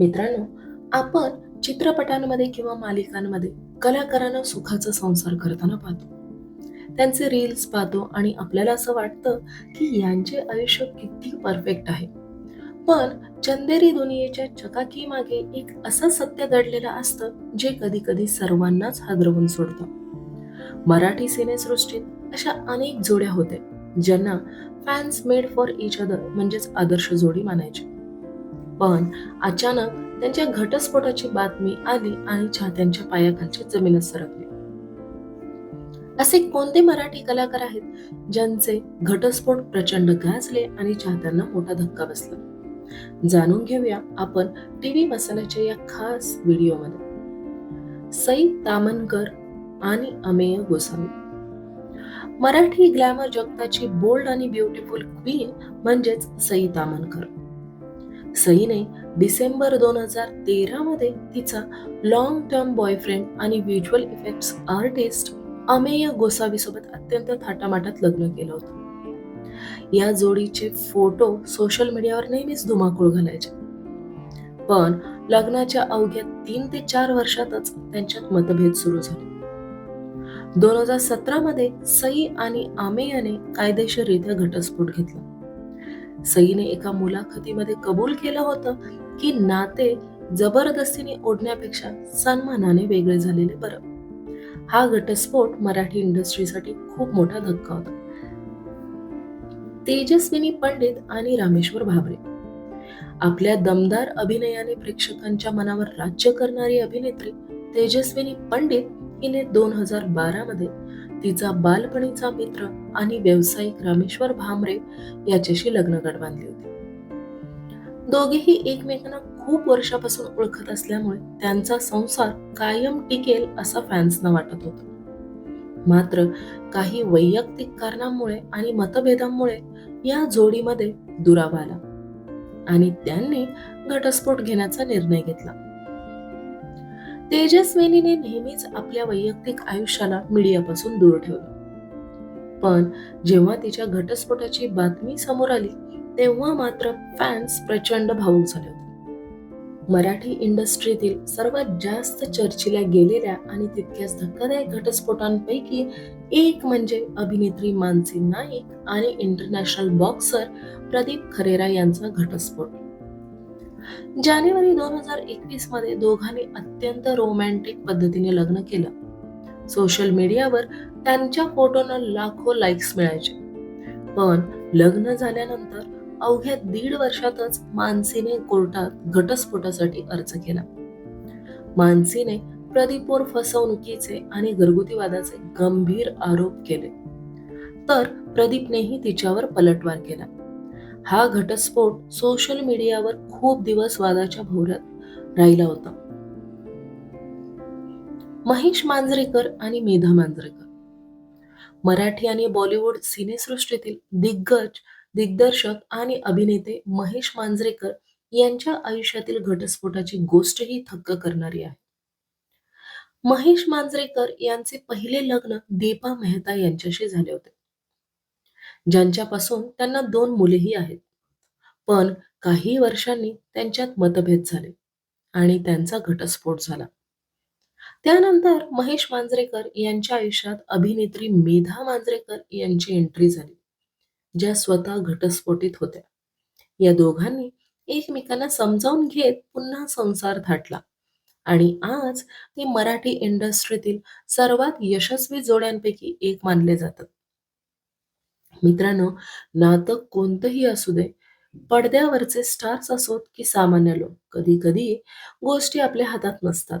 मित्रांनो, आपण चित्रपटांमध्ये किंवा मालिकांमध्ये कलाकारांना सुखाचा संसार करताना पाहतो. त्यांचे रील्स पाहतो आणि आपल्याला असं वाटतं की यांचे आयुष्य किती परफेक्ट आहे. पण चंदेरी दुनियेच्या चकाकीमागे एक असं सत्य दडलेलं असतं जे कधी कधी सर्वांनाच हादरवून सोडतं. मराठी सिनेसृष्टीत अशा अनेक जोड्या होत्या ज्यांना fans made for each other म्हणजेच आदर्श जोडी मानायचे. पण अचानक त्यांच्या घटस्फोटाची बातमी आली आणि चाहत्यांच्या पायाखालची जमीनच सरकली. असे कोणते मराठी कलाकार आहेत ज्यांचे घटस्फोट प्रचंड गाजले आणि चाहत्यांना मोठा धक्का बसला? जाणून घेऊया आपण टीव्ही मसाल्याच्या या खास व्हिडिओमध्ये. सई तामणकर आणि अमेय गोसावी. मराठी ग्लॅमर जगताची बोल्ड आणि ब्युटिफुल क्वीन म्हणजेच सई तामणकर. सईने डिसेंबर 2013 मध्ये तिचा लॉंग टर्म बॉयफ्रेंड आणि visual effects artist Amey Gosavi सोबत अत्यंत थाटामाटात लग्न केलं होतं. या जोडीचे फोटो सोशल मीडियावर नेहमीच धुमाकूळ घालायचे. पण लग्नाच्या अवघ्या 3 ते 4 वर्षातच त्यांच्यात मतभेद सुरू झाले. 2017 मध्ये सई आणि आमेयाने कायदेशीररित्या घटस्फोट घेतला. सईने एका मुलाखतीमध्ये कबूल केलं होतं की नाते जबरदस्तीने ओढण्यापेक्षा सन्मानाने वेगळे झालेले बरं. हा घटस्फोट मराठी इंडस्ट्रीसाठी खूप मोठा धक्का होता. तेजस्विनी पंडित आणि रामेश्वर भाबरे. आपल्या दमदार अभिनयाने प्रेक्षकांच्या मनावर राज्य करणारी अभिनेत्री तेजस्विनी पंडित हिने 2012 मध्ये तिचा बालपणीचा मित्र आणि व्यावसायिक रामेश्वर भामरे याच्याशी लग्नगाठ बांधली होती. दोघेही एकमेकांना खूप वर्षापासून ओळखत असल्यामुळे त्यांचा संसार कायम टिकेल असं फॅन्सना वाटत होतं. मात्र काही वैयक्तिक कारणांमुळे आणि मतभेदांमुळे या जोडीमध्ये दुरावा आला आणि त्यांनी घटस्फोट घेण्याचा निर्णय घेतला. तेजस्विनीने नेहमीच आपल्या वैयक्तिक आयुष्याला मीडियापासून दूर ठेवलं. पण जेव्हा तिच्या घटस्फोटाची बातमी समोर आली तेव्हा मात्र फॅन्स प्रचंड भावुक झाले होते. मराठी इंडस्ट्रीतील सर्वात जास्त चर्चिल्या गेलेल्या आणि तितक्याच धक्कादायक घटस्फोटांपैकी एक म्हणजे अभिनेत्री मानसी नाईक आणि इंटरनॅशनल बॉक्सर प्रदीप खरेरा यांचा घटस्फोट. जानेवारी 2021 मध्ये दोघांनी अत्यंत रोमॅन्टिक पद्धतीने लग्न केलं. सोशल मीडियावर त्यांच्या फोटोंना लाखो लाईक्स मिळायचे. पण लग्न झाल्यानंतर अवघ्या 1.5 वर्षातच मानसीने कोर्टात घटस्फोटासाठी अर्ज केला. मानसीने प्रदीपवर फसवणुकीचे आणि घरगुती वादाचे गंभीर आरोप केले, तर प्रदीपनेही तिच्यावर पलटवार केला. हा घटस्फोट सोशल मीडियावर खूप दिवस वादाच्या भोवऱ्यात राहिला होता. महेश मांजरेकर आणि मेधा मांजरेकर. मराठी आणि बॉलिवूड सिनेसृष्टीतील दिग्दर्शक आणि अभिनेते महेश मांजरेकर यांच्या आयुष्यातील घटस्फोटाची गोष्टही थक्क करणारी आहे. महेश मांजरेकर यांचे पहिले लग्न दीपा मेहता यांच्याशी झाले होते, ज्यांच्यापासून त्यांना 2 मुलेही आहेत. पण काही वर्षांनी त्यांच्यात मतभेद झाले आणि त्यांचा घटस्फोट झाला. त्यानंतर महेश मांजरेकर यांच्या आयुष्यात अभिनेत्री मेधा मांजरेकर यांची एंट्री झाली, ज्या स्वतः घटस्फोटित होत्या. या दोघांनी एकमेकांना समजावून घेत पुन्हा संसार थाटला आणि आज ते मराठी इंडस्ट्रीतील सर्वात यशस्वी जोड्यांपैकी एक मानले जातात. मित्रांनो, नातं कोणतंही असू दे, पडद्यावरचे स्टार्स असोत की सामान्य लोक, कधी कधी गोष्टी आपल्या हातात नसतात.